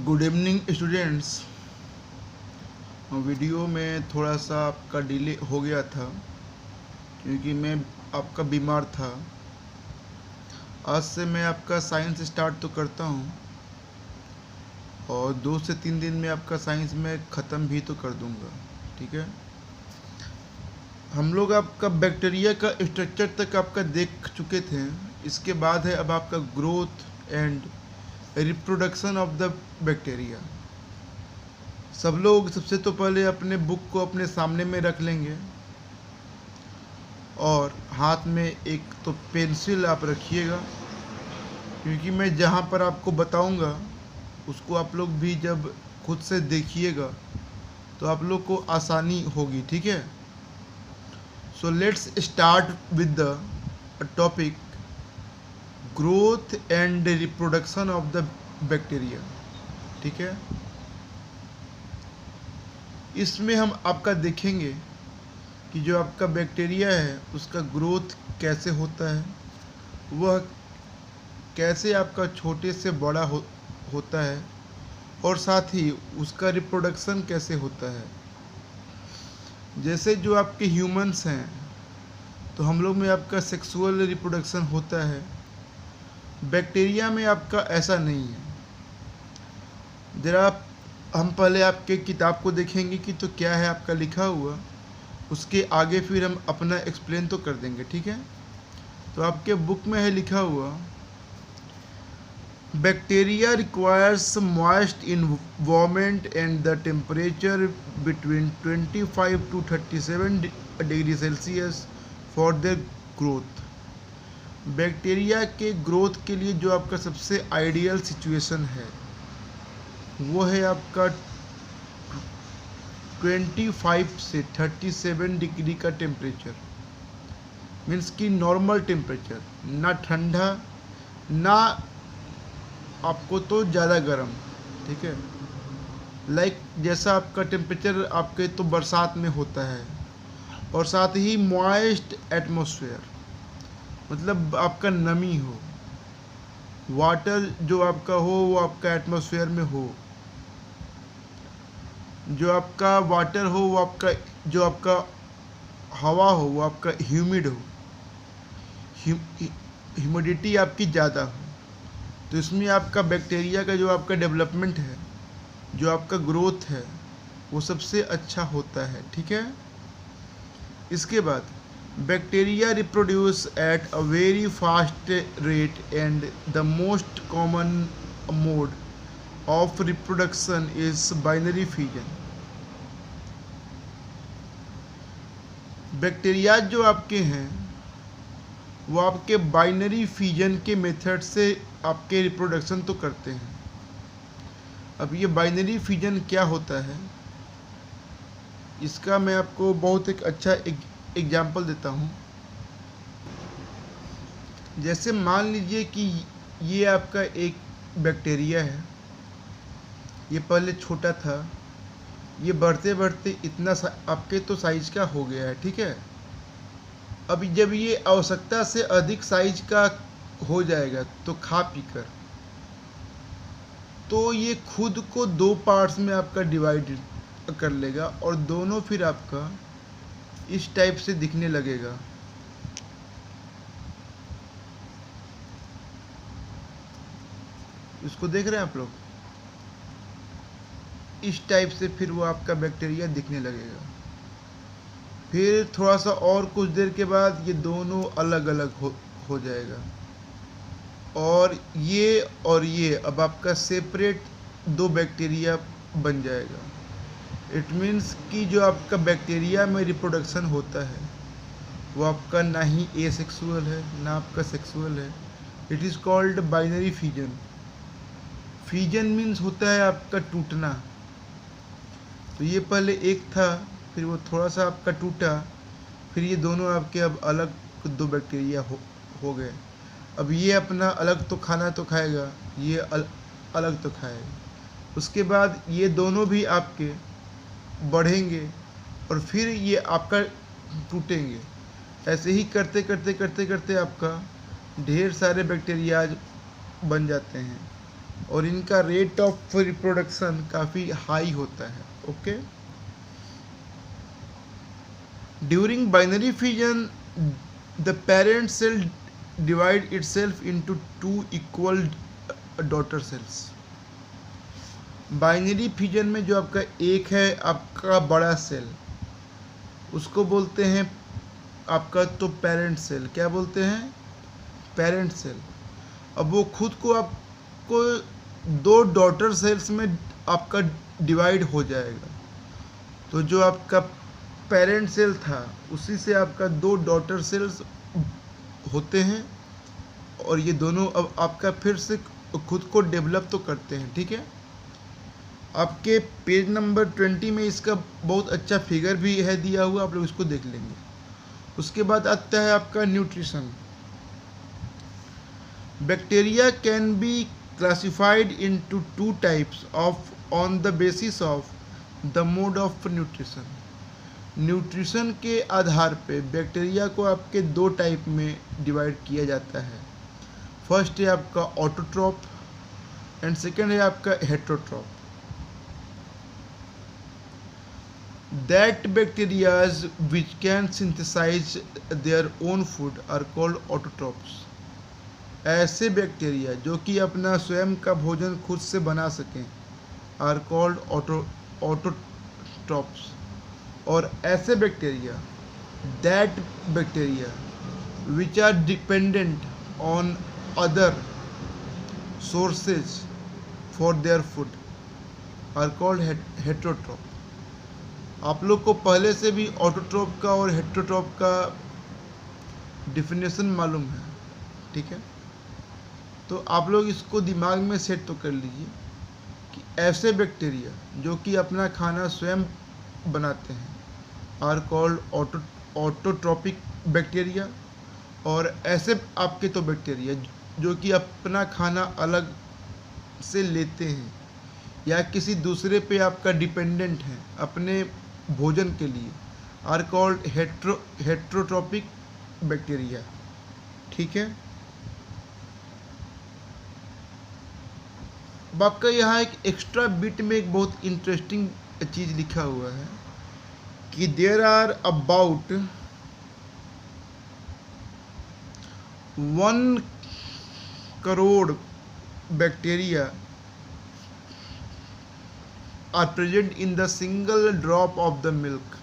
Good evening students. Video में थोड़ा सा आपका डिले हो गया था क्योंकि मैं आपका बीमार था। आज से मैं आपका साइंस स्टार्ट तो करता हूँ और 2 से 3 दिन में आपका साइंस में ख़त्म भी तो कर दूँगा। ठीक है, हम लोग आपका बैक्टीरिया का स्ट्रक्चर तक आपका देख चुके थे। इसके बाद है अब आपका growth and reproduction of the bacteria. सब लोग सबसे तो पहले अपने बुक को अपने सामने में रख लेंगे और हाथ में एक तो पेंसिल आप रखिएगा, क्योंकि मैं जहाँ पर आपको बताऊंगा उसको आप लोग भी जब खुद से देखिएगा तो आप लोग को आसानी होगी। ठीक है, so let's start with the topic growth and reproduction of the bacteria. ठीक है, इसमें हम आपका देखेंगे कि जो आपका बैक्टीरिया है उसका ग्रोथ कैसे होता है, वह कैसे आपका छोटे से बड़ा होता है और साथ ही उसका रिप्रोडक्शन कैसे होता है। जैसे जो आपके ह्यूमंस हैं तो हम लोग में आपका सेक्सुअल रिप्रोडक्शन होता है, बैक्टीरिया में आपका ऐसा नहीं है। ज़रा हम पहले आपके किताब को देखेंगे कि तो क्या है आपका लिखा हुआ, उसके आगे फिर हम अपना एक्सप्लेन तो कर देंगे। ठीक है, तो आपके बुक में है लिखा हुआ bacteria requires moist environment and the temperature between 25 to 37 degree Celsius for their growth. Bacteria के ग्रोथ के लिए जो आपका सबसे आइडियल सिचुएशन है वो है आपका 25 से 37 डिग्री का टेम्परेचर, मीन्स कि नॉर्मल टेम्परेचर, ना ठंडा ना आपको तो ज़्यादा गर्म। ठीक है, लाइक जैसा आपका टेम्परेचर आपके तो बरसात में होता है, और साथ ही मॉइस्ट एटमॉस्फेयर, मतलब आपका नमी हो, वाटर जो आपका हो वो आपका एटमॉस्फेयर में हो, जो आपका वाटर हो वो आपका, जो आपका हवा हो वो आपका ह्यूमिड हो, ह्यूमिडिटी आपकी ज़्यादा हो, तो इसमें आपका बैक्टीरिया का जो आपका डेवलपमेंट है, जो आपका ग्रोथ है, वो सबसे अच्छा होता है। ठीक है, इसके बाद bacteria reproduce at a very fast rate and the most common mode of reproduction is binary fusion. Bacteria जो आपके हैं वो आपके बाइनरी फ्यूजन के मेथड से आपके रिप्रोडक्शन तो करते हैं। अब ये बाइनरी फ्यूजन क्या होता है, इसका मैं आपको बहुत एक अच्छा एग्जाम्पल देता हूँ। जैसे मान लीजिए कि ये आपका एक बैक्टीरिया है, ये पहले छोटा था, ये बढ़ते बढ़ते इतना आपके तो साइज का हो गया है। ठीक है, अब जब ये आवश्यकता से अधिक साइज का हो जाएगा तो खा पी कर तो ये खुद को 2 पार्ट्स में आपका डिवाइड कर लेगा और दोनों फिर आपका इस टाइप से दिखने लगेगा। इसको देख रहे हैं आप लोग, इस टाइप से फिर वो आपका बैक्टीरिया दिखने लगेगा। फिर थोड़ा सा और कुछ देर के बाद ये दोनों अलग अलग हो जाएगा और ये अब आपका सेपरेट 2 बैक्टीरिया बन जाएगा। इट मीन्स कि जो आपका बैक्टीरिया में रिप्रोडक्शन होता है वो आपका ना ही एसेक्सुअल है ना आपका सेक्सुअल है। It is called binary fusion. Fusion means होता है आपका टूटना। तो ये पहले एक था, फिर वो थोड़ा सा आपका टूटा, फिर ये दोनों आपके अब अलग 2 बैक्टीरिया हो गए। अब ये अपना अलग तो खाना तो खाएगा, ये अलग तो खाएगा। उसके बाद ये दोनों भी आपके बढ़ेंगे और फिर ये आपका टूटेंगे। ऐसे ही करते करते करते करते आपका ढेर सारे बैक्टीरिया बन जाते हैं और इनका रेट ऑफ रिप्रोडक्शन काफ़ी हाई होता है। Okay, during binary fission the parent cell divide itself into two equal daughter cells. Binary fission में जो आपका एक है आपका बड़ा सेल, उसको बोलते हैं आपका तो पेरेंट सेल। क्या बोलते हैं? Parent cell. अब वो खुद को आपको दो डॉटर सेल्स में आपका डिवाइड हो जाएगा। तो जो आपका पेरेंट सेल था उसी से आपका दो डॉटर सेल्स होते हैं, और ये दोनों अब आपका फिर से खुद को डेवलप तो करते हैं। ठीक है, आपके पेज नंबर 20 में इसका बहुत अच्छा फिगर भी है दिया हुआ, आप लोग इसको देख लेंगे। उसके बाद आता है आपका nutrition. Bacteria can be classified into two types of on the basis of the mode of nutrition. Nutrition के आधार पे बैक्टीरिया को आपके दो टाइप में डिवाइड किया जाता है। फर्स्ट है आपका ऑटोट्रॉप एंड सेकेंड है आपका हेटेरोट्रॉप। That bacteria which can synthesize their own food are called autotrophs. ऐसे बैक्टीरिया जो कि अपना स्वयं का भोजन खुद से बना सकें are called autotrophs. और ऐसे bacteria that bacteria which are dependent on other sources for their food are called heterotroph. आप लोग को पहले से भी ऑटोट्रॉप का और हेटेरोट्रॉप का डिफिनेशन मालूम है। ठीक है, तो आप लोग इसको दिमाग में सेट तो कर लीजिए कि ऐसे बैक्टीरिया जो कि अपना खाना स्वयं बनाते हैं आर कॉल्ड ऑटोट्रॉपिक बैक्टीरिया, और ऐसे आपके तो बैक्टीरिया जो कि अपना खाना अलग से लेते हैं या किसी दूसरे पे आपका डिपेंडेंट है अपने भोजन के लिए आर कॉल्ड हेटेरोट्रॉपिक बैक्टीरिया। ठीक है, अब आपका यहाँ एक एक्स्ट्रा बिट में एक बहुत इंटरेस्टिंग चीज़ लिखा हुआ है कि there are about 1 crore bacteria are present in the single drop of the milk.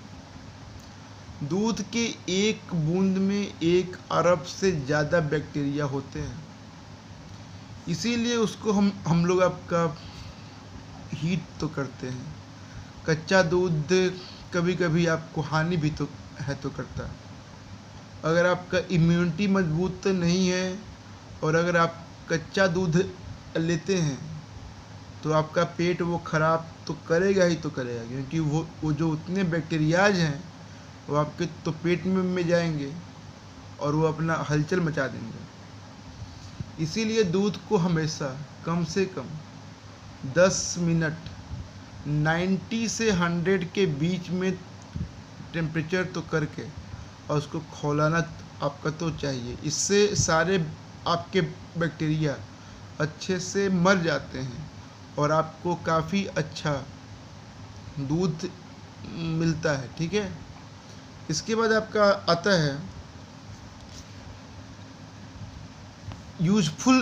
दूध के एक बूंद में 1 अरब से ज़्यादा बैक्टीरिया होते हैं। इसीलिए उसको हम लोग आपका हीट तो करते हैं। कच्चा दूध कभी कभी आपको हानि भी तो करता है। अगर आपका इम्यूनिटी मजबूत तो नहीं है और अगर आप कच्चा दूध लेते हैं तो आपका पेट वो ख़राब तो करेगा ही तो करेगा, क्योंकि वो जो उतने बैक्टीरियाज हैं वो आपके तो पेट में जाएंगे और वो अपना हलचल मचा देंगे। इसीलिए दूध को हमेशा कम से कम 10 मिनट 90 से 100 के बीच में टेम्परेचर तो करके और उसको खौलाना आपका तो चाहिए। इससे सारे आपके बैक्टीरिया अच्छे से मर जाते हैं और आपको काफ़ी अच्छा दूध मिलता है। ठीक है, इसके बाद आपका आता है useful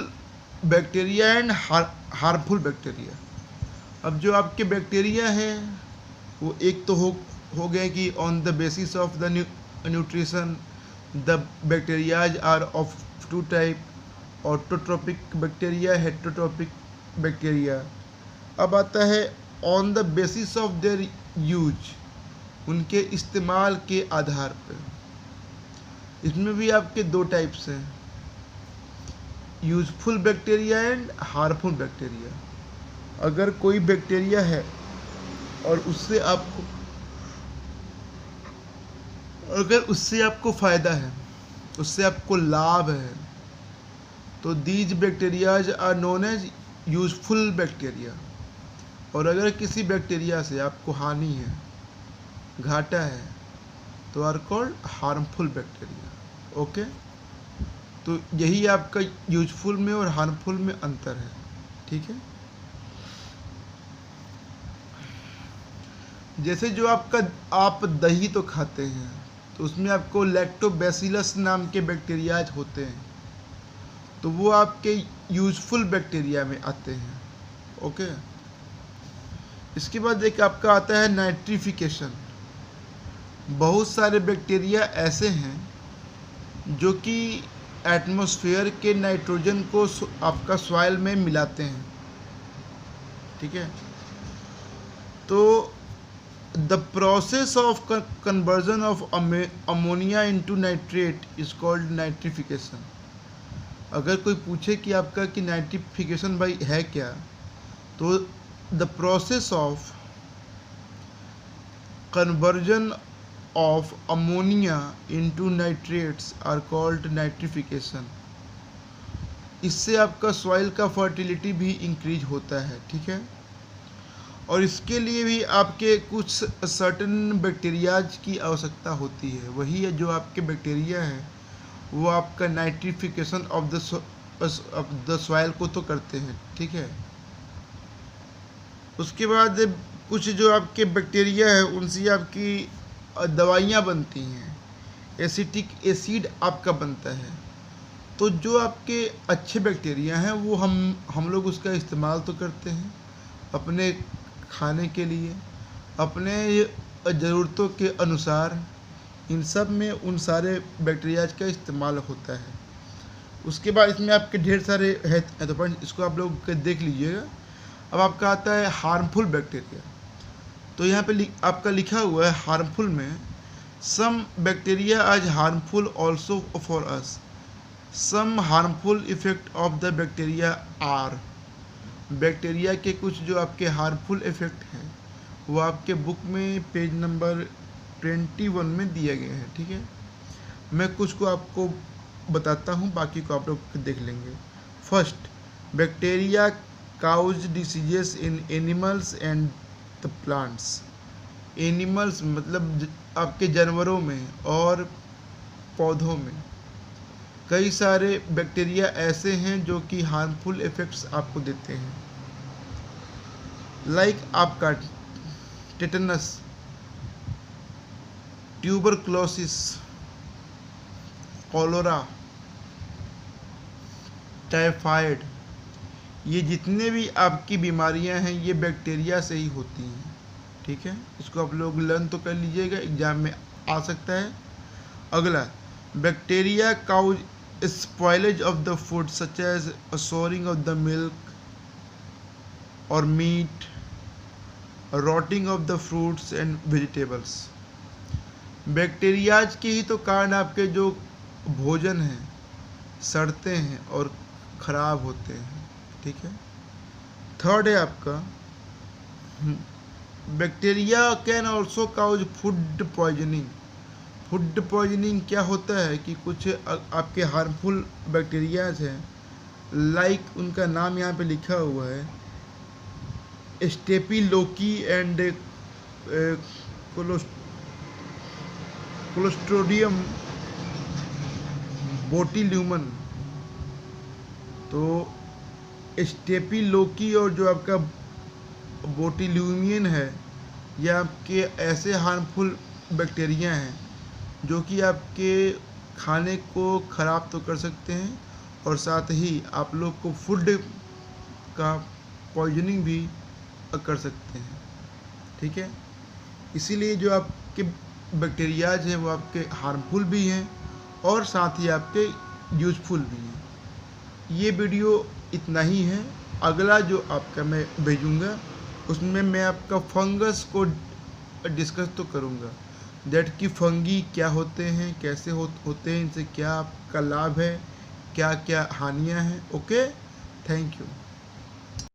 bacteria and harmful bacteria. अब जो आपके बैक्टीरिया हैं वो एक तो हो गए कि on the basis of the nutrition the bacterias are of 2 type, autotropic bacteria, heterotropic bacteria. अब आता है on the basis of their use, उनके इस्तेमाल के आधार पर। इसमें भी आपके 2 टाइप्स हैं, useful bacteria and harmful bacteria. अगर कोई बैक्टीरिया है और उससे आपको फ़ायदा है, उससे आपको लाभ है, तो these bacterias are known as useful bacteria. और अगर किसी बैक्टीरिया से आपको हानि है, घाटा है, तो are called harmful bacteria. Okay, तो यही आपका यूजफुल में और हार्मफुल में अंतर है। ठीक। ठीक है। जैसे जो आप दही तो खाते हैं, तो उसमें आपको लैक्टोबैसिलस नाम के बैक्टीरियाज होते हैं, तो वो आपके यूजफुल बैक्टीरिया में आते हैं। ओके। इसके बाद एक आपका आता है नाइट्रिफिकेशन। बहुत सारे बैक्टीरिया ऐसे हैं जो कि एटमॉस्फेयर के नाइट्रोजन को आपका सॉइल में मिलाते हैं, ठीक है। तो the process of conversion of ammonia into nitrate is called nitrification. अगर कोई पूछे कि आपका कि नाइट्रिफिकेशन भाई है क्या, तो the process of conversion of ammonia into nitrates are called nitrification. इससे आपका सॉइल का फर्टिलिटी भी इंक्रीज होता है, ठीक है। और इसके लिए भी आपके कुछ सर्टेन बैक्टीरियाज की आवश्यकता होती है। वही है जो आपके बैक्टीरिया हैं, वो आपका नाइट्रिफिकेशन ऑफ द सॉइल को तो करते हैं, ठीक है। उसके बाद कुछ जो आपके बैक्टीरिया है उनसे आपकी दवाइयाँ बनती हैं, एसिटिक एसिड आपका बनता है। तो जो आपके अच्छे बैक्टीरिया हैं वो हम लोग उसका इस्तेमाल तो करते हैं अपने खाने के लिए, अपने ज़रूरतों के अनुसार। इन सब में उन सारे बैक्टीरियाज का इस्तेमाल होता है। उसके बाद इसमें आपके ढेर सारे है तो पॉइंट, इसको आप लोग देख लीजिएगा। अब आपका आता है हार्मफुल बैक्टीरिया। तो यहाँ पे आपका लिखा हुआ है हार्मफुल में, सम बैक्टीरिया आज harmful also for us, some harmful effect of the bacteria are. Bacteria के कुछ जो आपके हार्मफुल इफेक्ट हैं वो आपके बुक में पेज नंबर 21 में दिए गए हैं, ठीक है। मैं कुछ को आपको बताता हूँ, बाकी को आप लोग देख लेंगे। First, bacteria cause diseases in animals and the plants. Animals मतलब आपके जानवरों में और पौधों में कई सारे बैक्टीरिया ऐसे हैं जो कि हार्मफुल इफ़ेक्ट्स आपको देते हैं। लाइक आपका टेटनस, ट्यूबरक्लोसिस, कॉलोरा, टाइफाइड, ये जितने भी आपकी बीमारियां हैं ये बैक्टीरिया से ही होती हैं, ठीक है। इसको आप लोग लर्न तो कर लीजिएगा, एग्जाम में आ सकता है। अगला, bacteria cause spoilage of the food such as a souring of the milk or meat, a rotting of the fruits and vegetables। Bacterias के ही तो कारण आपके जो भोजन हैं सड़ते हैं और ख़राब होते हैं, ठीक है। थर्ड है आपका, bacteria can also cause food poisoning. Food poisoning क्या होता है कि कुछ आपके हार्मफुल बैक्टीरियाज हैं, लाइक उनका नाम यहाँ पे लिखा हुआ है, स्टेफिलोकी एंड क्लोस्ट्रिडियम बोटिल्यूमन। तो स्टेफिलोकी और जो आपका बोटिल्यूमियन है, ये आपके ऐसे हार्मफुल बैक्टीरिया हैं जो कि आपके खाने को ख़राब तो कर सकते हैं और साथ ही आप लोग को फूड का पॉइजनिंग भी कर सकते हैं, ठीक है। इसीलिए जो आपके बैक्टीरियाज हैं वो आपके हार्मफुल भी हैं और साथ ही आपके यूजफुल भी हैं। ये वीडियो इतना ही है। अगला जो आपका मैं भेजूँगा उसमें मैं आपका फंगस को डिस्कस तो करूँगा, दैट कि फंगी क्या होते हैं, कैसे होते हैं, इनसे क्या आपका लाभ है, क्या क्या हानियाँ हैं। Okay, thank you.